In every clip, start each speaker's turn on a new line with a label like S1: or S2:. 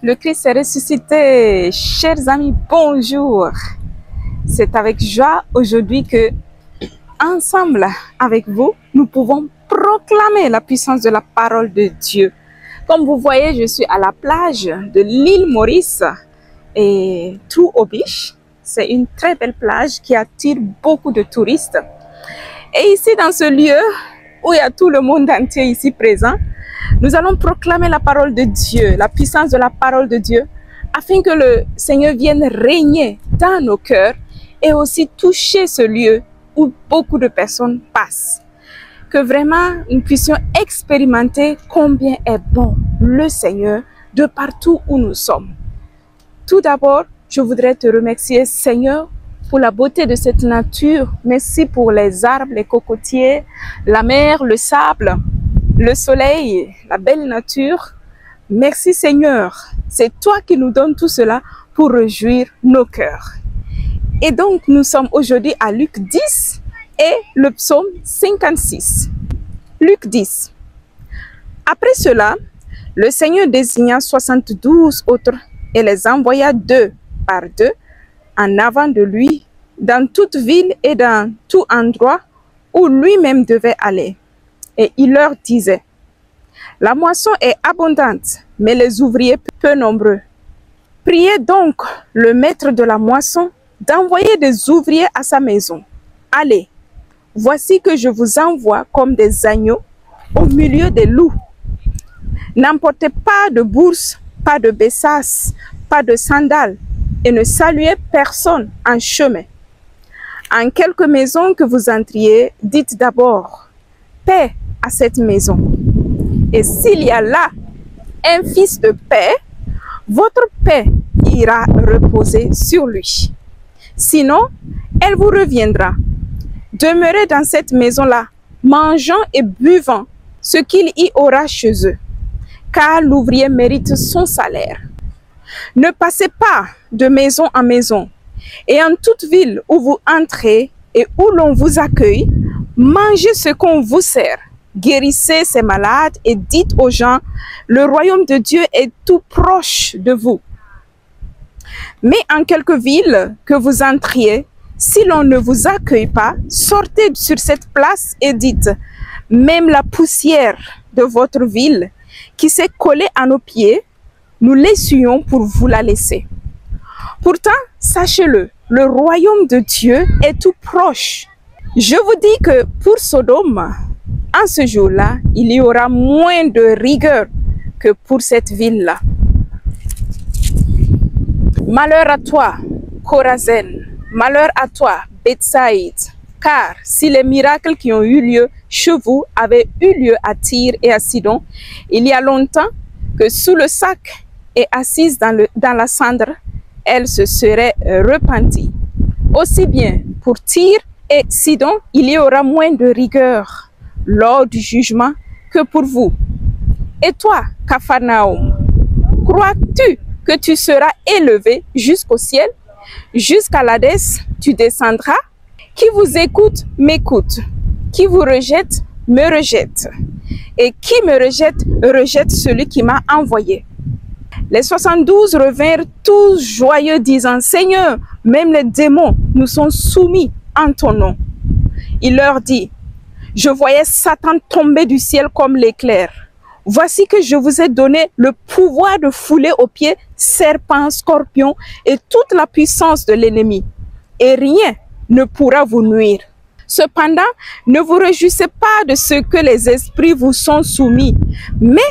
S1: Le Christ est ressuscité. Chers amis, bonjour. C'est avec joie aujourd'hui que, ensemble avec vous, nous pouvons proclamer la puissance de la parole de Dieu. Comme vous voyez, je suis à la plage de l'île Maurice et Trou-aux Biches. C'est une très belle plage qui attire beaucoup de touristes. Et ici, dans ce lieu où il y a tout le monde entier ici présent, nous allons proclamer la parole de Dieu, la puissance de la parole de Dieu, afin que le Seigneur vienne régner dans nos cœurs et aussi toucher ce lieu où beaucoup de personnes passent. Que vraiment nous puissions expérimenter combien est bon le Seigneur de partout où nous sommes. Tout d'abord, je voudrais te remercier, Seigneur, pour la beauté de cette nature. Merci pour les arbres, les cocotiers, la mer, le sable, le soleil, la belle nature. Merci Seigneur. C'est toi qui nous donnes tout cela pour réjouir nos cœurs. Et donc, nous sommes aujourd'hui à Luc 10 et le psaume 56. Luc 10. Après cela, le Seigneur désigna 72 autres et les envoya deux par deux en avant de lui dans toute ville et dans tout endroit où lui-même devait aller. Et il leur disait, « La moisson est abondante, mais les ouvriers peu nombreux. Priez donc le maître de la moisson d'envoyer des ouvriers à sa maison. Allez, voici que je vous envoie comme des agneaux au milieu des loups. N'emportez pas de bourse, pas de besace, pas de sandales, et ne saluez personne en chemin. En quelque maison que vous entriez, dites d'abord, paix à cette maison. Et s'il y a là un fils de paix, votre paix ira reposer sur lui. Sinon, elle vous reviendra. Demeurez dans cette maison-là, mangeant et buvant ce qu'il y aura chez eux, car l'ouvrier mérite son salaire. Ne passez pas de maison en maison, et en toute ville où vous entrez et où l'on vous accueille, mangez ce qu'on vous sert. Guérissez ces malades et dites aux gens, le royaume de Dieu est tout proche de vous. Mais en quelque ville que vous entriez, si l'on ne vous accueille pas, sortez sur cette place et dites, même la poussière de votre ville qui s'est collée à nos pieds, nous l'essuions pour vous la laisser. Pourtant, sachez-le, le royaume de Dieu est tout proche. Je vous dis que pour Sodome, en ce jour-là, il y aura moins de rigueur que pour cette ville-là. Malheur à toi, Chorazin, malheur à toi, Bethsaïde, car si les miracles qui ont eu lieu chez vous avaient eu lieu à Tyr et à Sidon, il y a longtemps que sous le sac et assise dans la cendre, elle se serait repentie. Aussi bien pour Tyr et Sidon, il y aura moins de rigueur lors du jugement que pour vous. Et toi, Capharnaüm, crois-tu que tu seras élevé jusqu'au ciel? Jusqu'à l'Hadès, tu descendras? Qui vous écoute, m'écoute. Qui vous rejette, me rejette. Et qui me rejette, rejette celui qui m'a envoyé. Les 72 revinrent tous joyeux, disant, « Seigneur, même les démons nous sont soumis en ton nom. » Il leur dit, « Je voyais Satan tomber du ciel comme l'éclair. Voici que je vous ai donné le pouvoir de fouler aux pieds serpents, scorpions et toute la puissance de l'ennemi. Et rien ne pourra vous nuire. Cependant, ne vous réjouissez pas de ce que les esprits vous sont soumis, mais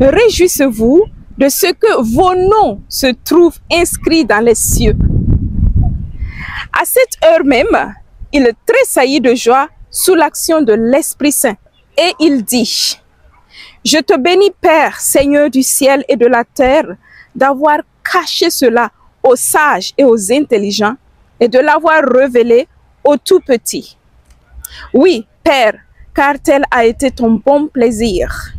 S1: réjouissez-vous de ce que vos noms se trouvent inscrits dans les cieux. » À cette heure même, il tressaillit de joie sous l'action de l'Esprit Saint. Et il dit, « Je te bénis, Père, Seigneur du ciel et de la terre, d'avoir caché cela aux sages et aux intelligents et de l'avoir révélé aux tout petits. Oui, Père, car tel a été ton bon plaisir.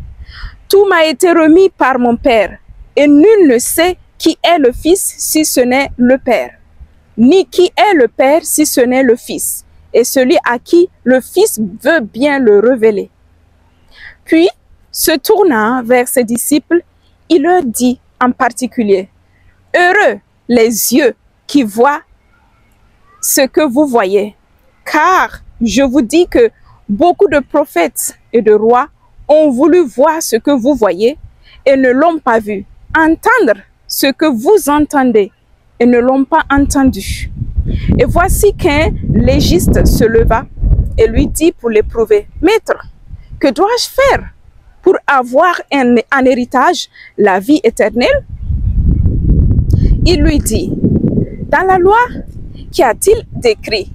S1: Tout m'a été remis par mon Père, et nul ne sait qui est le Fils si ce n'est le Père, ni qui est le Père si ce n'est le Fils, et celui à qui le Fils veut bien le révéler. » Puis, se tournant vers ses disciples, il leur dit en particulier. Heureux les yeux qui voient ce que vous voyez, car je vous dis que beaucoup de prophètes et de rois ont voulu voir ce que vous voyez et ne l'ont pas vu, entendre ce que vous entendez et ne l'ont pas entendu. Et voici qu'un légiste se leva et lui dit pour l'éprouver, « Maître, que dois-je faire pour avoir en héritage la vie éternelle ?» Il lui dit, « Dans la loi, qu'y a-t-il d'écrit?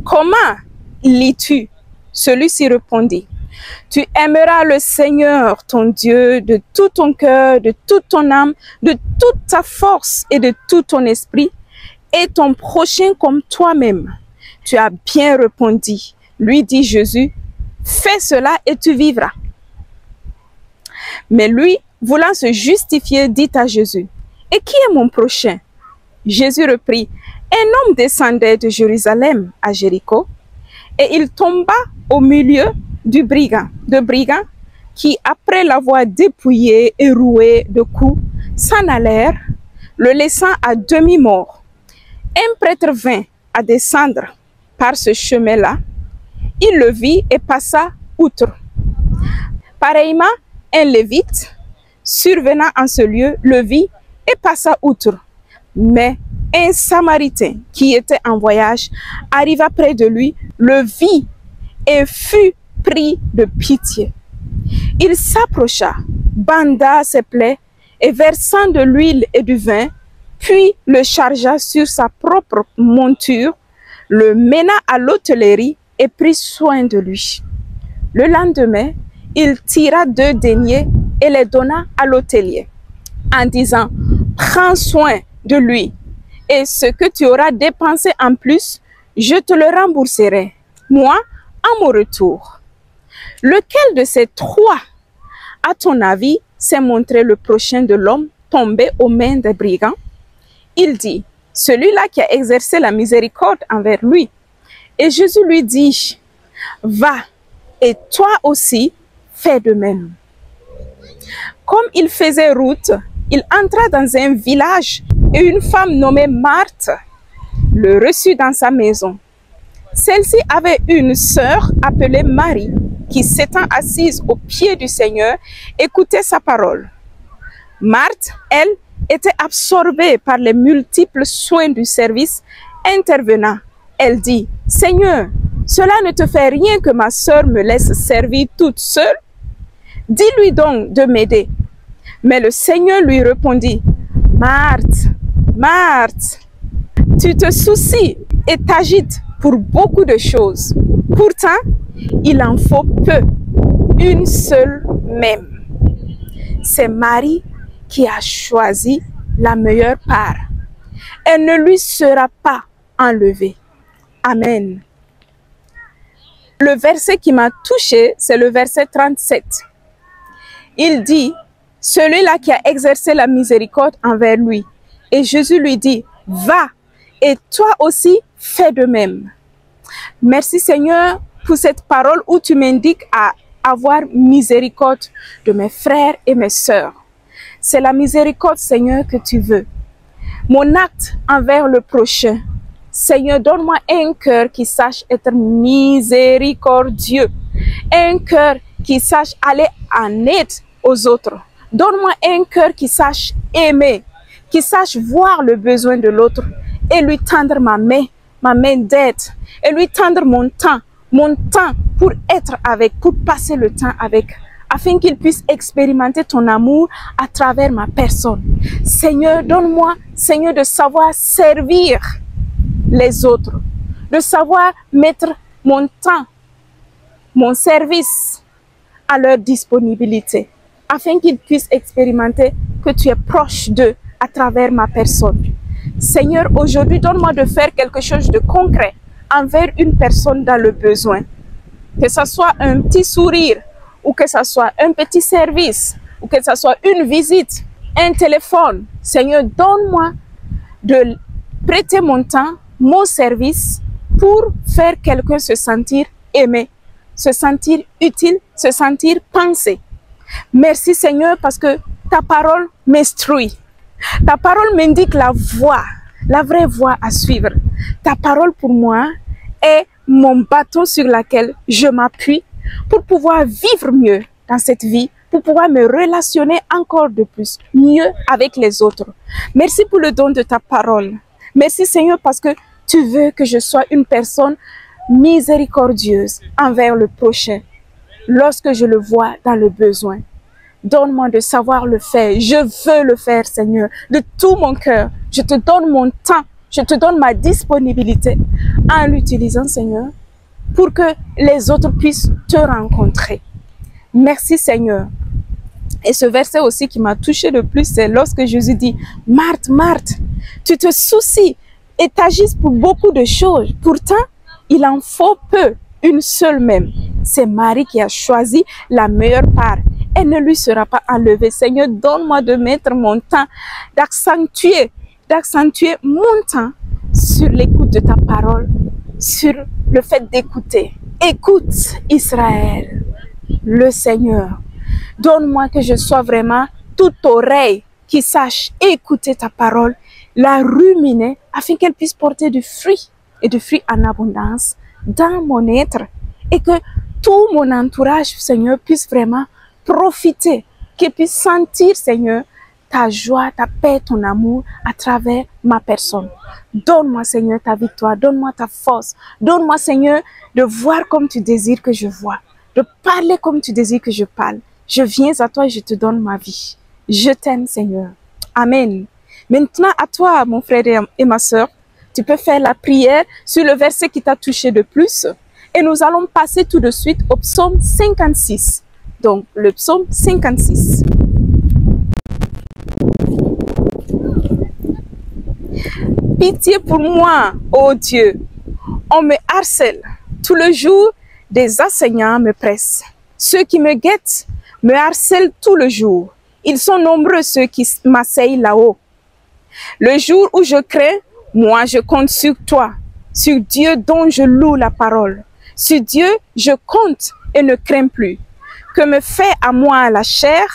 S1: Comment lis-tu » Celui-ci répondit, « Tu aimeras le Seigneur ton Dieu de tout ton cœur, de toute ton âme, de toute ta force et de tout ton esprit, et ton prochain comme toi-même. Tu as bien répondu, lui dit Jésus, fais cela et tu vivras. » Mais lui, voulant se justifier, dit à Jésus, « Et qui est mon prochain? » Jésus reprit, « Un homme descendait de Jérusalem à Jéricho, et il tomba au milieu de brigands qui, après l'avoir dépouillé et roué de coups, s'en allèrent, le laissant à demi-mort. Un prêtre vint à descendre par ce chemin-là. Il le vit et passa outre. Pareillement, un lévite, survenant en ce lieu, le vit et passa outre. Mais un samaritain qui était en voyage arriva près de lui, le vit et fut pris de pitié. Il s'approcha, banda ses plaies et versant de l'huile et du vin, puis le chargea sur sa propre monture, le mena à l'hôtellerie et prit soin de lui. Le lendemain, il tira 2 deniers et les donna à l'hôtelier, en disant, « Prends soin de lui, et ce que tu auras dépensé en plus, je te le rembourserai, moi, à mon retour. » Lequel de ces 3, à ton avis, s'est montré le prochain de l'homme tombé aux mains des brigands? Il dit, celui-là qui a exercé la miséricorde envers lui. Et Jésus lui dit, va, et toi aussi, fais de même. Comme il faisait route, il entra dans un village et une femme nommée Marthe le reçut dans sa maison. Celle-ci avait une sœur appelée Marie qui, s'étant assise aux pieds du Seigneur, écoutait sa parole. Marthe, elle, était absorbée par les multiples soins du service intervenant. Elle dit, « Seigneur, cela ne te fait rien que ma sœur me laisse servir toute seule? Dis-lui donc de m'aider. » Mais le Seigneur lui répondit, « Marthe, Marthe, tu te soucies et t'agites pour beaucoup de choses. Pourtant, il en faut peu, une seule même. C'est Marie qui a choisi la meilleure part. Elle ne lui sera pas enlevée. » Amen. Le verset qui m'a touché, c'est le verset 37. Il dit, celui-là qui a exercé la miséricorde envers lui. Et Jésus lui dit, va, et toi aussi, fais de même. Merci Seigneur pour cette parole où tu m'indiques à avoir miséricorde de mes frères et mes sœurs. C'est la miséricorde, Seigneur, que tu veux. Mon acte envers le prochain. Seigneur, donne-moi un cœur qui sache être miséricordieux. Un cœur qui sache aller en aide aux autres. Donne-moi un cœur qui sache aimer, qui sache voir le besoin de l'autre et lui tendre ma main d'aide, et lui tendre mon temps pour être avec, pour passer le temps avec, afin qu'il puisse expérimenter ton amour à travers ma personne. Seigneur, donne-moi, Seigneur, de savoir servir les autres, de savoir mettre mon temps, mon service à leur disponibilité, afin qu'ils puissent expérimenter que tu es proche d'eux à travers ma personne. Seigneur, aujourd'hui, donne-moi de faire quelque chose de concret envers une personne dans le besoin. Que ce soit un petit sourire, ou que ce soit un petit service, ou que ce soit une visite, un téléphone. Seigneur, donne-moi de prêter mon temps, mon service, pour faire quelqu'un se sentir aimé, se sentir utile, se sentir pensé. Merci Seigneur, parce que ta parole m'instruit. Ta parole m'indique la voie, la vraie voie à suivre. Ta parole pour moi est mon bâton sur lequel je m'appuie pour pouvoir vivre mieux dans cette vie, pour pouvoir me relationner encore de plus, mieux avec les autres. Merci pour le don de ta parole. Merci Seigneur parce que tu veux que je sois une personne miséricordieuse envers le prochain lorsque je le vois dans le besoin. Donne-moi de savoir le faire. Je veux le faire, Seigneur, de tout mon cœur. Je te donne mon temps. Je te donne ma disponibilité en l'utilisant, Seigneur, pour que les autres puissent te rencontrer. Merci, Seigneur. Et ce verset aussi qui m'a touché le plus, c'est lorsque Jésus dit, « Marthe, Marthe, tu te soucies et t'agises pour beaucoup de choses. Pourtant, il en faut peu, une seule même. C'est Marie qui a choisi la meilleure part. Elle ne lui sera pas enlevée. Seigneur, donne-moi de mettre mon temps, d'accentuer mon temps sur l'écoute de ta parole, sur le fait d'écouter. Écoute, Israël, le Seigneur. Donne-moi que je sois vraiment toute oreille qui sache écouter ta parole, la ruminer afin qu'elle puisse porter du fruit et du fruit en abondance dans mon être et que tout mon entourage, Seigneur, puisse vraiment profiter, qu'il puisse sentir, Seigneur, ta joie, ta paix, ton amour à travers ma personne. Donne-moi, Seigneur, ta victoire, donne-moi ta force, donne-moi, Seigneur, de voir comme tu désires que je vois, de parler comme tu désires que je parle. Je viens à toi et je te donne ma vie. Je t'aime, Seigneur. Amen. Maintenant, à toi, mon frère et ma soeur, tu peux faire la prière sur le verset qui t'a touché de plus. Et nous allons passer tout de suite au psaume 56. Donc, le psaume 56. Pitié pour moi, ô Dieu. On me harcèle. Tout le jour, des assaillants me pressent. Ceux qui me guettent me harcèlent tout le jour. Ils sont nombreux ceux qui m'assaillent là-haut. Le jour où je crains, moi je compte sur toi, sur Dieu dont je loue la parole. Sur Dieu, je compte et ne crains plus. Que me fait à moi la chair?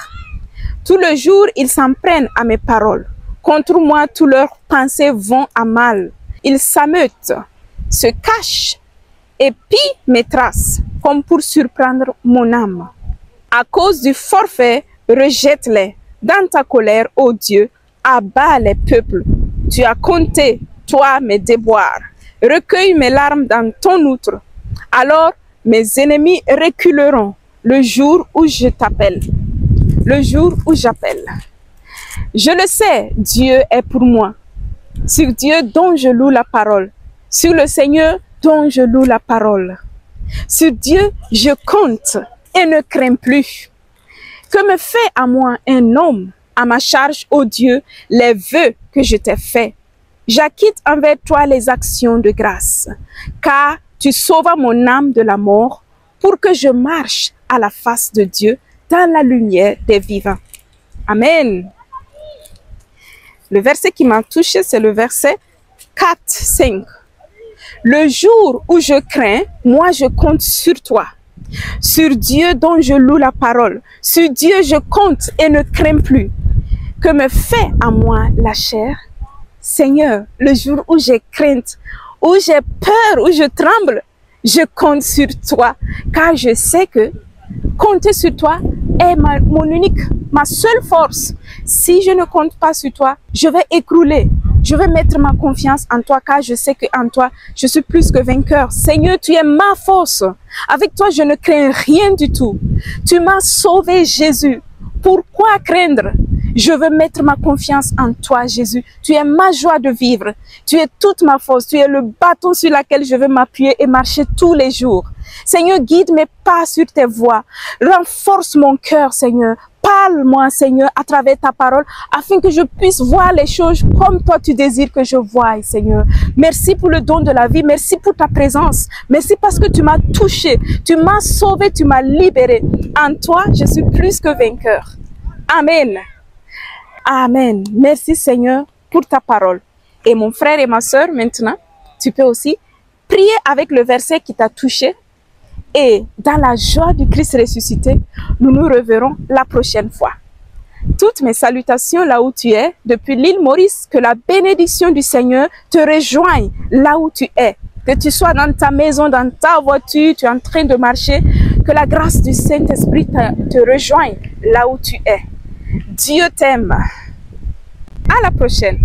S1: Tout le jour, ils s'en prennent à mes paroles. Contre moi, tous leurs pensées vont à mal. Ils s'ameutent, se cachent et pillent mes traces, comme pour surprendre mon âme. À cause du forfait, rejette-les. Dans ta colère, ô Dieu, abats les peuples. Tu as compté, toi, mes déboires. Recueille mes larmes dans ton outre. Alors, mes ennemis reculeront le jour où je t'appelle. Le jour où j'appelle. Je le sais, Dieu est pour moi. Sur Dieu dont je loue la parole. Sur le Seigneur dont je loue la parole. Sur Dieu, je compte et ne crains plus. Que me fait à moi un homme? À ma charge, ô Dieu, les vœux que je t'ai faits. J'acquitte envers toi les actions de grâce, car tu sauvas mon âme de la mort pour que je marche à la face de Dieu dans la lumière des vivants. Amen. Le verset qui m'a touché, c'est le verset 4, 5. Le jour où je crains, moi je compte sur toi. Sur Dieu dont je loue la parole. Sur Dieu je compte et ne crains plus. Que me fait à moi la chair? Seigneur, le jour où j'ai crainte, où j'ai peur, où je tremble, je compte sur toi, car je sais que compter sur toi est mon unique, ma seule force. Si je ne compte pas sur toi, je vais écrouler. Je vais mettre ma confiance en toi, car je sais qu'en toi, je suis plus que vainqueur. Seigneur, tu es ma force. Avec toi, je ne crains rien du tout. Tu m'as sauvé, Jésus. Pourquoi craindre? Je veux mettre ma confiance en toi, Jésus. Tu es ma joie de vivre. Tu es toute ma force. Tu es le bâton sur lequel je veux m'appuyer et marcher tous les jours. Seigneur, guide mes pas sur tes voies. Renforce mon cœur, Seigneur. Parle-moi, Seigneur, à travers ta parole, afin que je puisse voir les choses comme toi tu désires que je voie, Seigneur. Merci pour le don de la vie. Merci pour ta présence. Merci parce que tu m'as touché. Tu m'as sauvé. Tu m'as libéré. En toi, je suis plus que vainqueur. Amen. Amen. Merci Seigneur pour ta parole. Et mon frère et ma soeur, maintenant, tu peux aussi prier avec le verset qui t'a touché. Et dans la joie du Christ ressuscité, nous nous reverrons la prochaine fois. Toutes mes salutations là où tu es, depuis l'île Maurice, que la bénédiction du Seigneur te rejoigne là où tu es. Que tu sois dans ta maison, dans ta voiture, tu es en train de marcher, que la grâce du Saint-Esprit te rejoigne là où tu es. Dieu t'aime. À la prochaine.